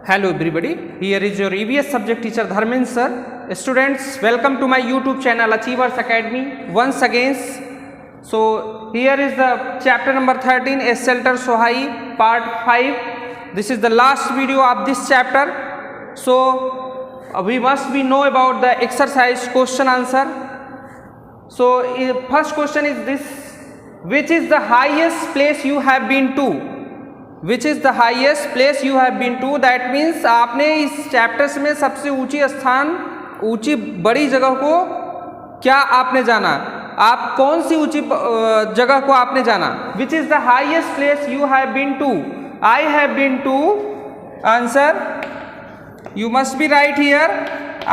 Hello everybody, here is your EVS subject teacher Dharmendra sir. Students, welcome to my YouTube channel Achievers Academy once again. So here is the chapter number 13, A Shelter Sohai part 5. This is the last video of this chapter. So we must be know about the exercise question answer. So first question is this: which is the highest place you have been to? Which is the highest place you have been to. That means आपने इस chapters में सबसे ऊंची स्थान, ऊंची बड़ी जगह को क्या आपने जाना, आप कौन सी ऊंची जगह को आपने जाना। Which is the highest place you have been to? I have been to, answer you must be right here,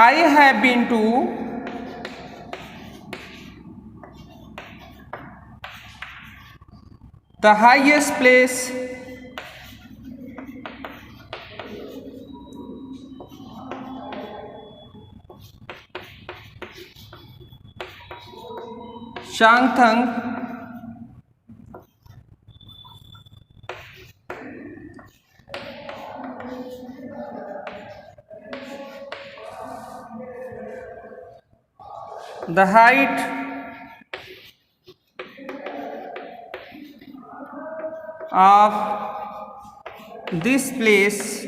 I have been to the highest place Changthang the height of this place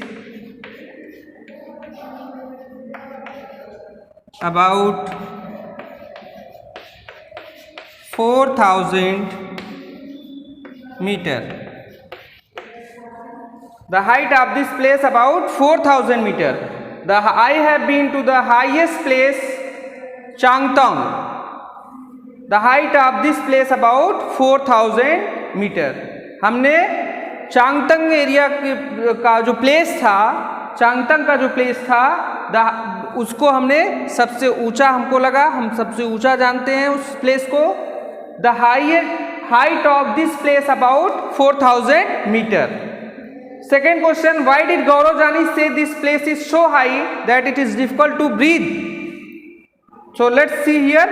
about 4000 meter. The height of this place about 4000 meter. I have been to the highest place Changtong. The height of this place about 4000 meter. हमने चांगतंग area का जो place था, चांगतंग का जो place था, उसको हमने सबसे ऊंचा हमको लगा, हम सबसे ऊंचा जानते हैं उस प्लेस को। The height of this place about 4000 meter. Second question: why did Gaurav Jani say this place is so high that it is difficult to breathe? So let's see here.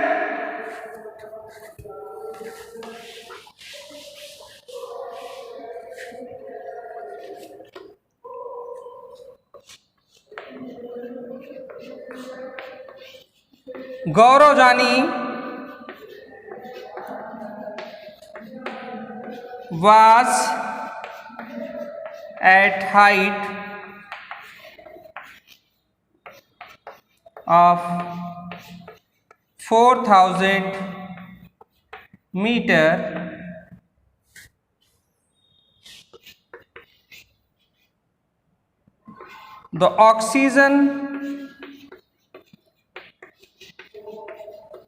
Gaurav Jani was at height of 4000 meter the oxygen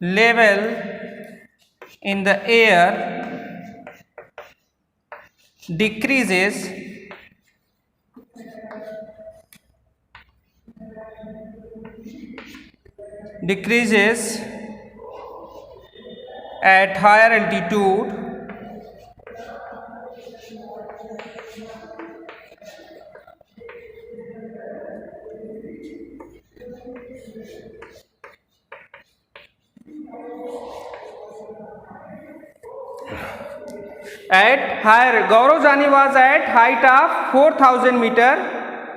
level in the air decreases at higher altitude Gaurav Jani was at height of 4000 meter.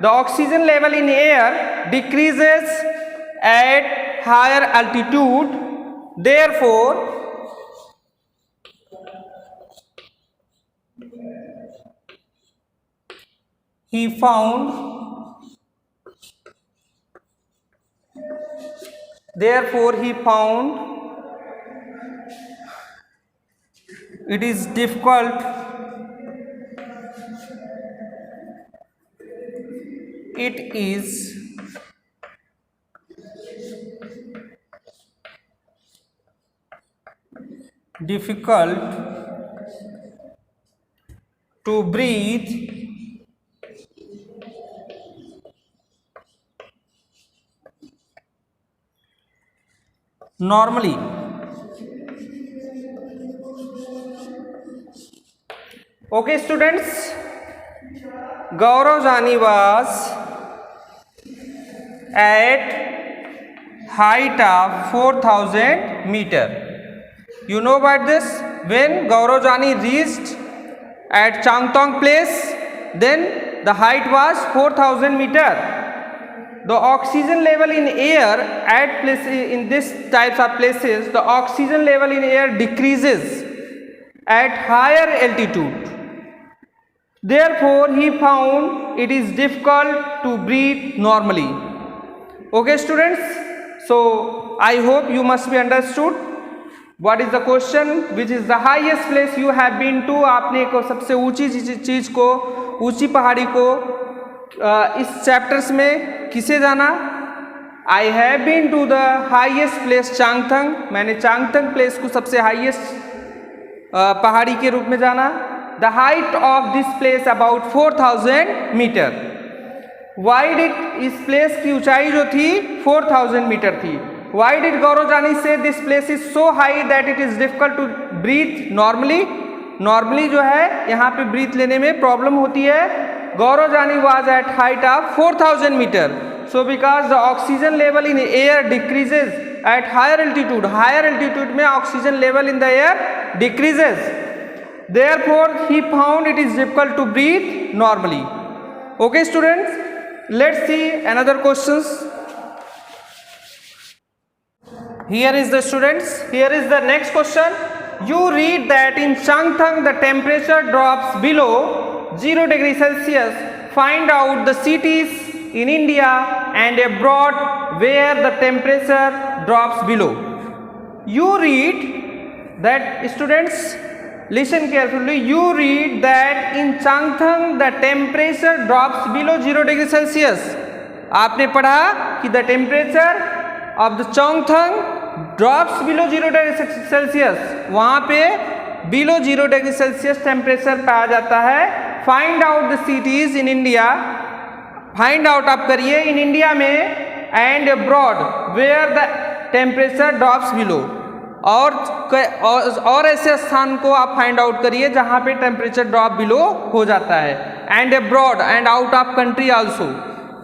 The oxygen level in air decreases at higher altitude. Therefore, he found it is difficult to breathe normally. Okay students, Gaurav Jani was at height of 4000 meter. You know about this? When Gaurav Jani reached at Changtong place, then the height was 4000 meter. The oxygen level in air at places, in this types of places, the oxygen level in air decreases at higher altitude. Therefore, he found it is difficult to breathe normally. Okay, students. So I hope you must be understood. What is the question? Which is the highest place you have been to? आपने को सबसे ऊंची चीज को, ऊंची पहाड़ी को इस चैप्टर्स में किसे जाना? I have been to the highest place Changthang. मैंने चांगथंग प्लेस को सबसे हाईएस्ट पहाड़ी के रूप में जाना. The height of this place about 4000 metre. Why did इस प्लेस की ऊंचाई जो थी 4000 मीटर थी. Why did गौरवजानी से this place is so high that it is difficult to breathe normally? Normally जो है यहाँ पे ब्रीथ लेने में प्रॉब्लम होती है. गौरवजानी was at height of 4000 meter. So because the oxygen level in air decreases at higher altitude. Higher altitude में oxygen level in the air decreases. Therefore he found it is difficult to breathe normally. Okay, students. Let's see another questions. Here is the students. Here is the next question. You read that in Changthang the temperature drops below 0 degree Celsius. Find out the cities in India and abroad where the temperature drops below. You read that, students, listen carefully. You read that in Changthang the temperature drops below 0 degree Celsius. आपने पढ़ा कि the temperature of the Changthang drops below 0 degree Celsius. वहाँ पे below 0 degree Celsius temperature पाया जाता है. Find out the cities in India. Find out आप करिए in India में and abroad where the temperature drops below. और ऐसे स्थान को आप फाइंड आउट करिए जहां पे टेम्परेचर ड्रॉप बिलो हो जाता है. And abroad and out of country also.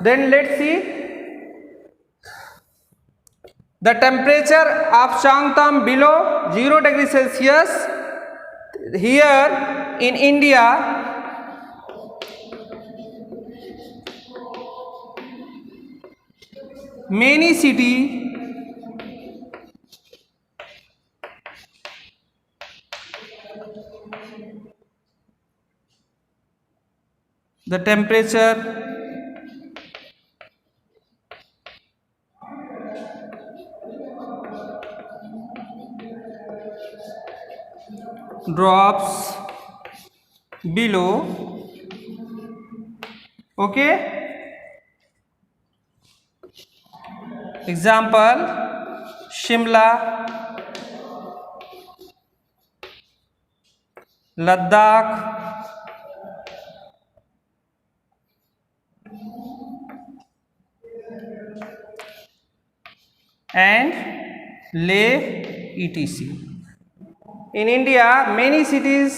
Then let's see the temperature of Changthang below 0 degree Celsius here in India. Many city the temperature drops below. Okay, example Shimla, Ladakh, and Leh etc. In India, many cities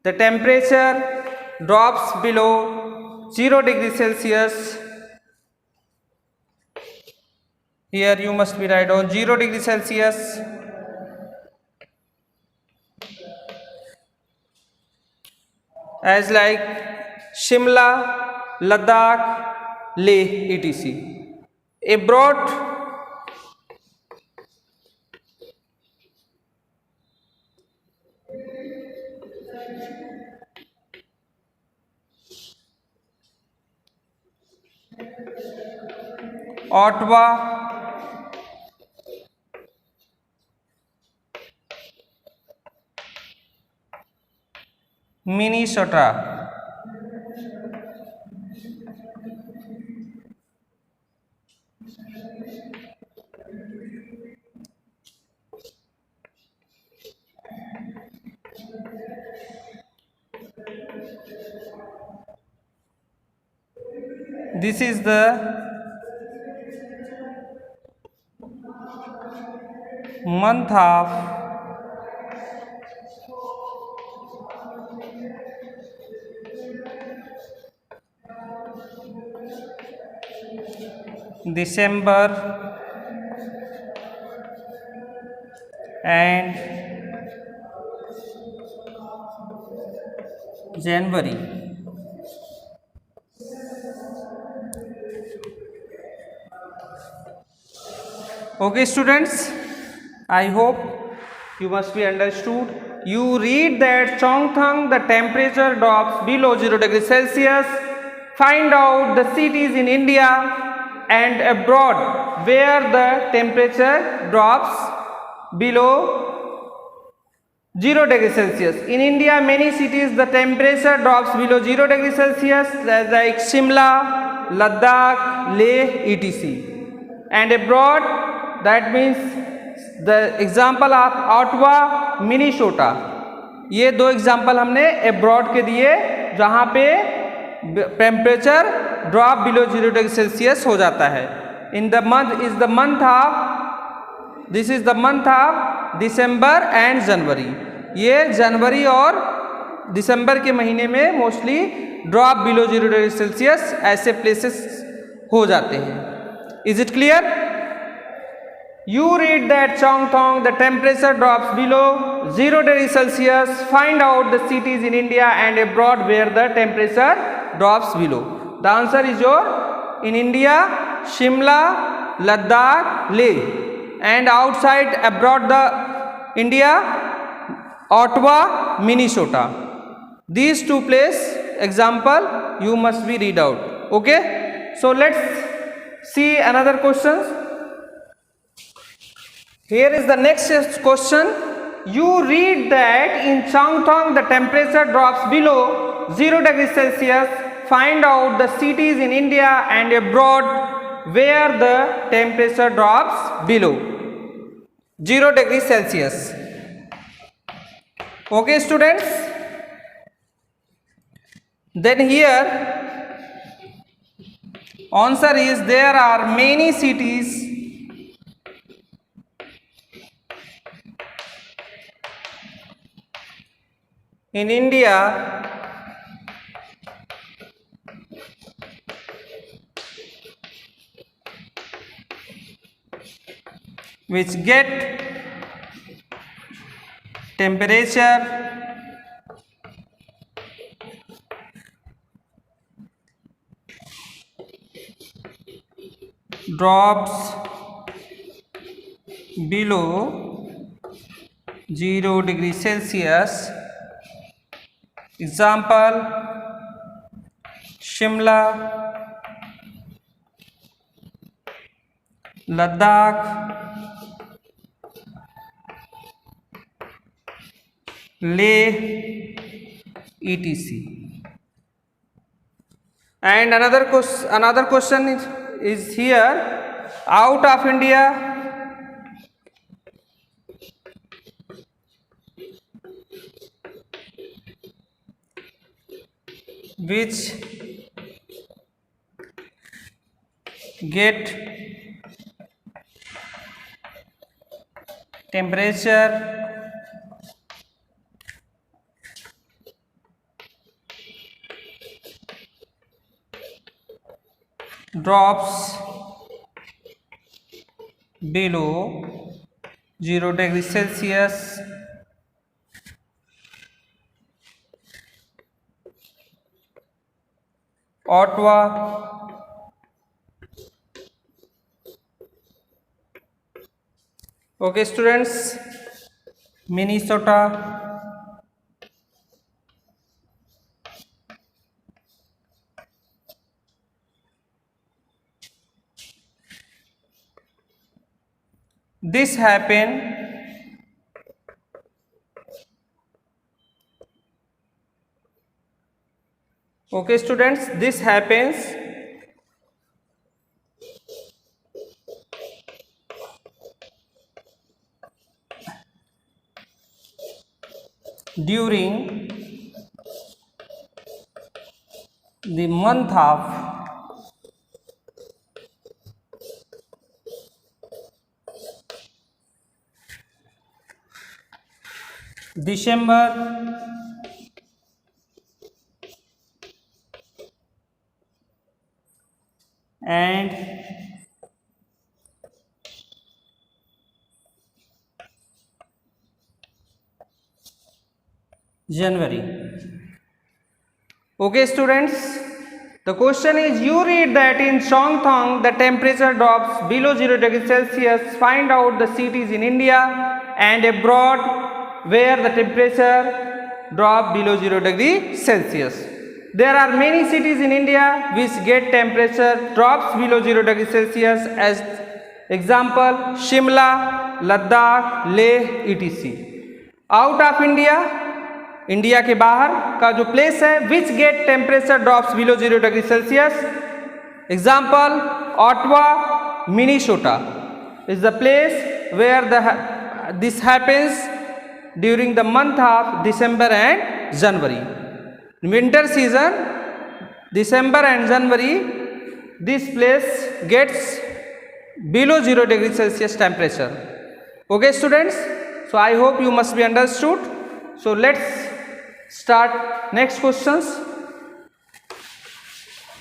the temperature drops below 0 degree Celsius. Here you must be write down 0 degree Celsius. As like Shimla, Ladakh, Leh etc. Abroad Ottawa, Minnesota. This is the month of December and January. Okay students, I hope you must be understood. You read that Chongthang the temperature drops below 0 degrees Celsius. Find out the cities in India and abroad where the temperature drops below 0 degrees Celsius. In India, many cities the temperature drops below 0 degrees Celsius like Shimla, Ladakh, Leh, etc. And abroad, that means the example of Ottawa, Minnesota. ये दो example हमने abroad के दिए जहाँ पे temperature drop below 0 degree Celsius हो जाता है. In the month is the month of this is the month of December and January. ये जनवरी और दिसंबर के महीने में mostly drop below 0 degree Celsius ऐसे प्लेसेस हो जाते हैं. Is it clear? You read that Chongthang the temperature drops below 0 degrees Celsius. Find out the cities in India and abroad where the temperature drops below. The answer is your in India, Shimla, Ladakh, Leh, and outside abroad the India, Ottawa, Minnesota. These two place example you must be read out. Okay, so let's see another questions. Here is the next question. You read that in Chongthang the temperature drops below 0 degrees Celsius. Find out the cities in India and abroad where the temperature drops below 0 degrees Celsius. Okay students. Then here answer is there are many cities in India which get temperature drops below 0 degrees Celsius. Example Shimla, Ladakh, Leh, etc. And another question is here out of India. Which get temperature drops below 0 degrees Celsius. Ottawa, okay students, Minnesota, this happened okay students, this happens during the month of December and January. Okay students, The question is, you read that in Chongthong the temperature drops below 0 degrees Celsius. Find out the cities in India and abroad where the temperature drop below 0 degree Celsius. There are many cities in India which get temperature drops below 0 degree Celsius, as example Shimla, Ladakh, Leh, etc. Out of India, India के बाहर का जो place है which get temperature drops below 0 degree Celsius, example Ottawa, Minnesota is the place where this happens during the month of December and January. Winter season December and January, this place gets below 0 degree Celsius temperature. Okay students, so I hope you must be understood. So let's start next questions.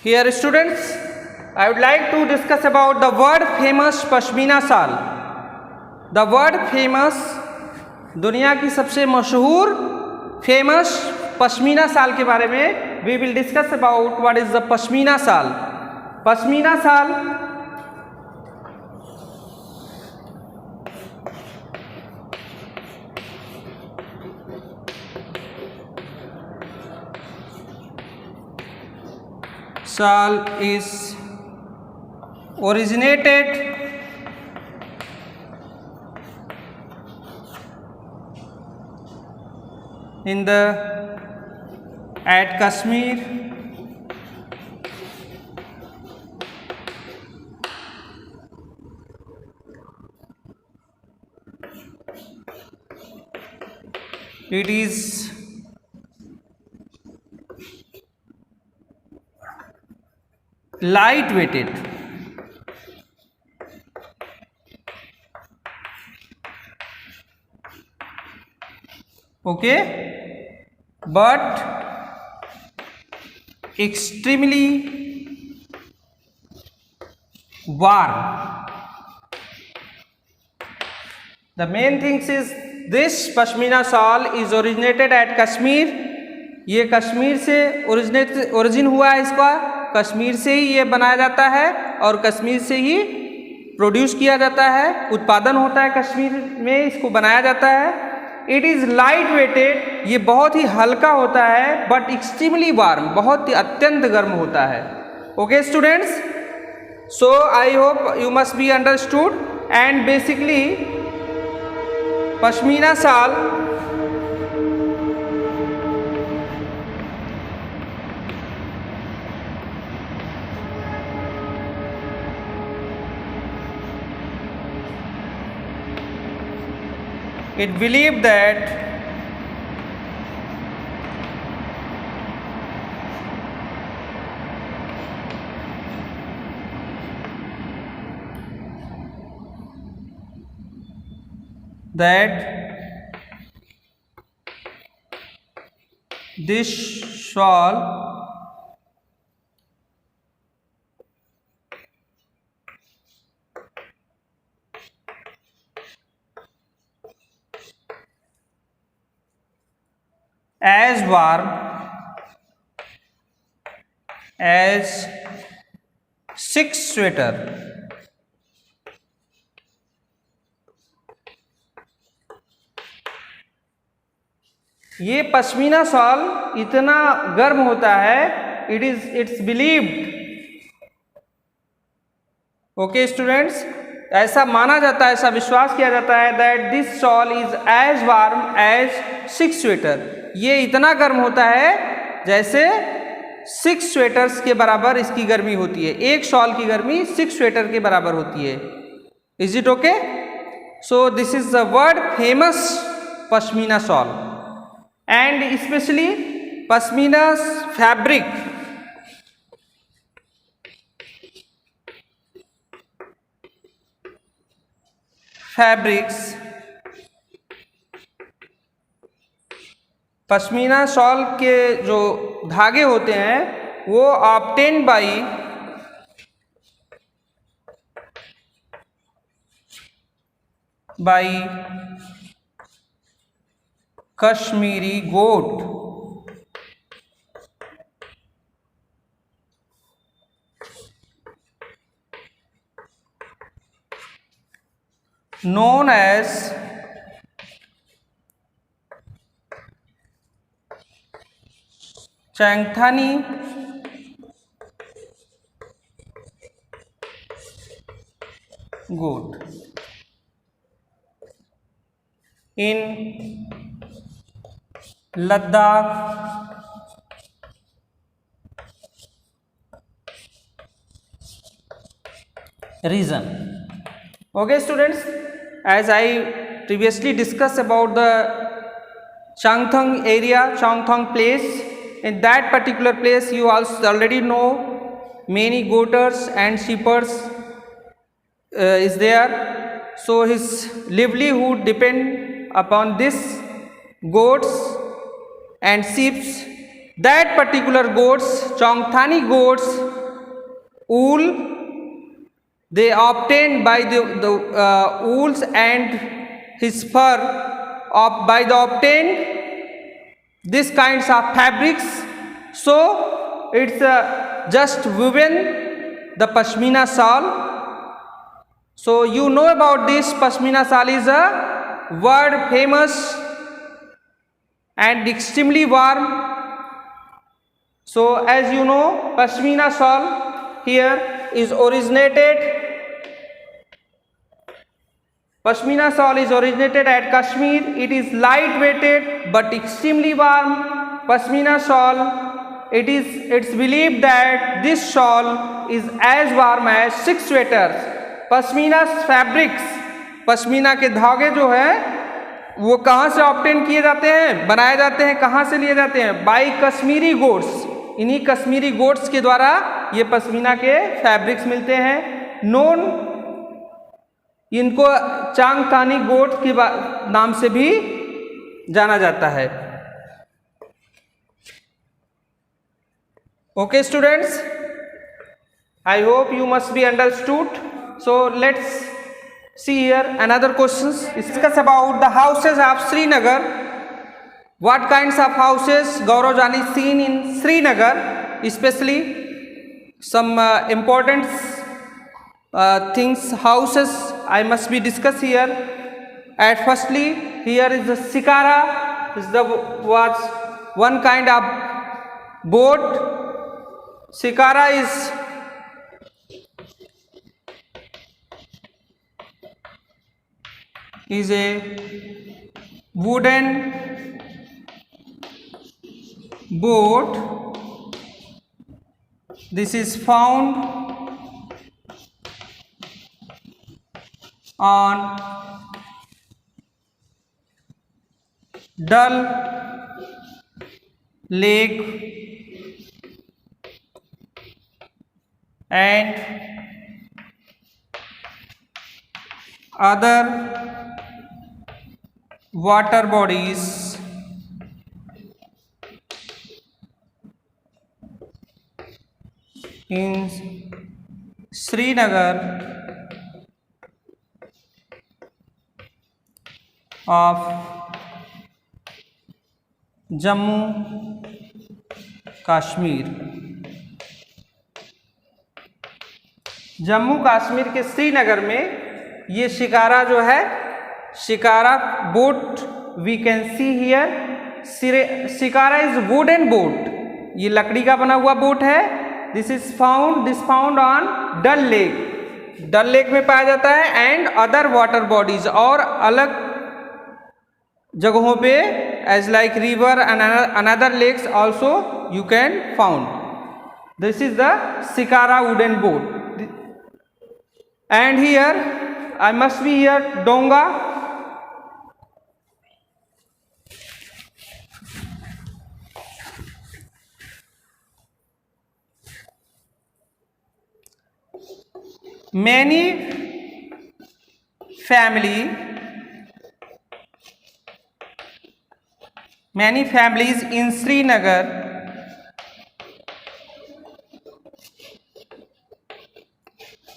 Here students, I would like to discuss about the word famous pashmina shall. The word famous, दुनिया की सबसे मशहूर famous pashmina शाल के बारे में we will discuss about what is the pashmina shall. Pashmina shall shawl is originated in the at Kashmir, it is light weighted. Okay, but extremely warm. The main things is this pashmina shawl is originated at Kashmir. ये कश्मीर से origin हुआ है, इसका कश्मीर से ही ये बनाया जाता है और कश्मीर से ही प्रोड्यूस किया जाता है, उत्पादन होता है कश्मीर में, इसको बनाया जाता है. इट इज़ लाइट वेटेड, ये बहुत ही हल्का होता है, बट एक्सट्रीमली वार्म, बहुत ही अत्यंत गर्म होता है. Okay students, so I hope you must be understood. And basically pashmina shall it believed that this shawl as warm as 6 sweater. ये पश्मीना शॉल इतना गर्म होता है, इट्स बिलीव्ड. ओके स्टूडेंट्स, ऐसा माना जाता है, ऐसा विश्वास किया जाता है that this shawl is as warm as 6 sweater. ये इतना गर्म होता है जैसे 6 स्वेटर्स के बराबर इसकी गर्मी होती है. एक शॉल की गर्मी 6 स्वेटर के बराबर होती है. Is it okay? So this is the word famous pashmina shawl. And specially pashmina fabric fabrics, pashmina shawl के जो धागे होते हैं वो obtain by Kashmiri goat. known as Changthani goat in Ladakh region. Okay students, as I previously discussed about the Changthang area, Changthang place, in that particular place you also already know many goaters and sheepers is there. So his livelihood depend upon this goats and sheep. That particular goats, Changthani goats, wool they obtained by the wools and his fur by the obtained these kinds of fabrics. So it's just woven the pashmina shawl. So you know about this pashmina shawl is a world famous and extremely warm. So as you know, pashmina shawl here is originated. Pashmina shawl is originated at Kashmir. It is light-weighted but extremely warm. Pashmina shawl, it's believed that this shawl is as warm as 6 sweaters. Pashmina fabrics, pashmina के धागे जो है वो कहाँ से obtain किए जाते हैं, बनाए जाते हैं, कहाँ से लिए जाते हैं? By Kashmiri goats. इन्हीं कश्मीरी गोट्स के द्वारा ये पश्मीना के फैब्रिक्स मिलते हैं. नोन, इनको चांगथानी गोट के नाम से भी जाना जाता है. Okay students, I hope you must be understood. So let's see here another questions. Discuss about the houses of Srinagar. What kinds of houses Gaurav Jani seen in Srinagar? Especially some important things, houses I must be discussed here. At firstly, here is the shikara. This was one kind of boat. Shikara is a wooden boat. This is found on Dal Lake and other water bodies in Srinagar of Jammu Kashmir. Jammu Kashmir के श्रीनगर में ये शिकारा जो है, shikara boat we can see here. Shikara is wooden boat, ये लकड़ी का बना हुआ बोट है. This found on Dal lake, Dal lake में पाया जाता है. एंड अदर वाटर बॉडीज, और अलग जगहों पे as like river and another lakes also you can found. This is the shikara wooden boat. And here I must be here donga. Many families in Srinagar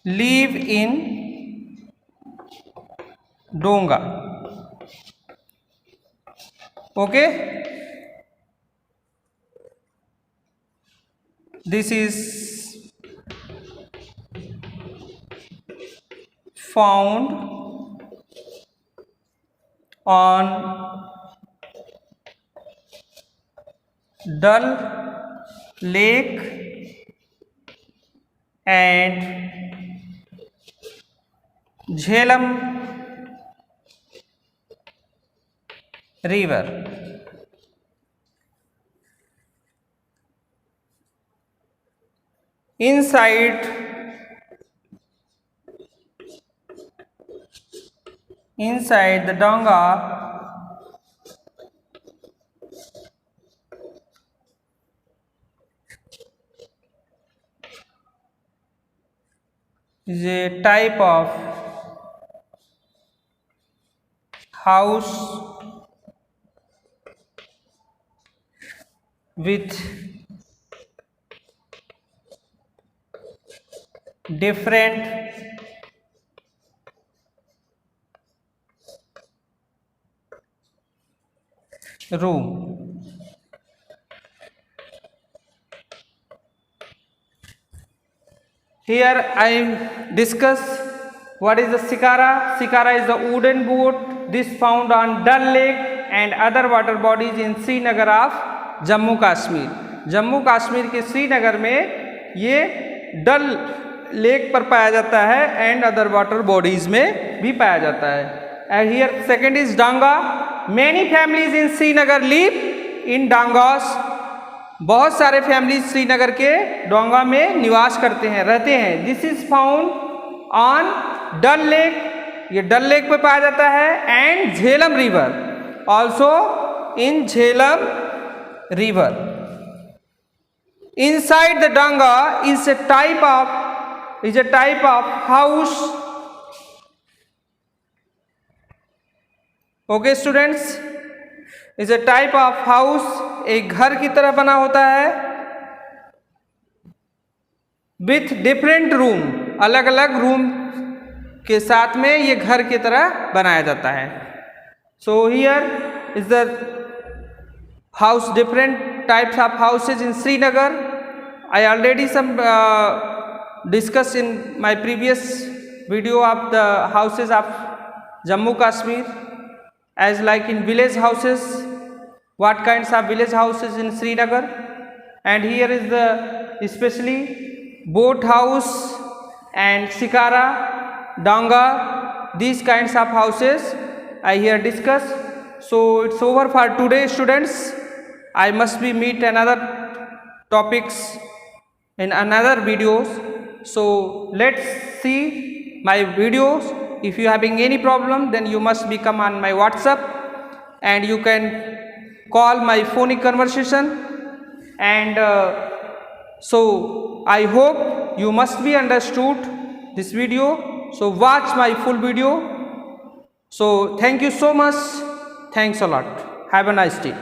live in donga. Okay, this is found on Dal Lake and Jhelum River. Inside the donga is a type of house with different room. Here I discuss what is the shikara. Shikara is the wooden boat. This found on Dal Lake and other water bodies in Srinagar of Jammu Kashmir. Jammu Kashmir के श्रीनगर में ये Dal lake पर पाया जाता है and other water bodies में भी पाया जाता है. And here second is Dunga. Many families in Srinagar live in Dungas. बहुत सारे फैमिलीज श्रीनगर के डोंगा में निवास करते हैं, रहते हैं. This is found on Dal lake. ये डल लेक पे पाया जाता है. And Jhelum river, also in Jhelum river. Inside the danga is a type of house. Okay students, is a type of house. एक घर की तरह बना होता है. With different room, अलग अलग रूम के साथ में ये घर की तरह बनाया जाता है. So here is the house, different types of houses in Srinagar. I already discussed in my previous video of the houses of Jammu Kashmir, as like in village houses, what kinds of village houses in Srinagar. And here is the especially boat house and shikara, danga, these kinds of houses I here discuss. So it's over for today students. I must be meet another topics in another videos. So let's see my videos. If you having any problem, then you must become on my WhatsApp and you can call my phonic conversation. And so I hope you must be understood this video. So watch my full video. So thank you so much. Thanks a lot. Have a nice day.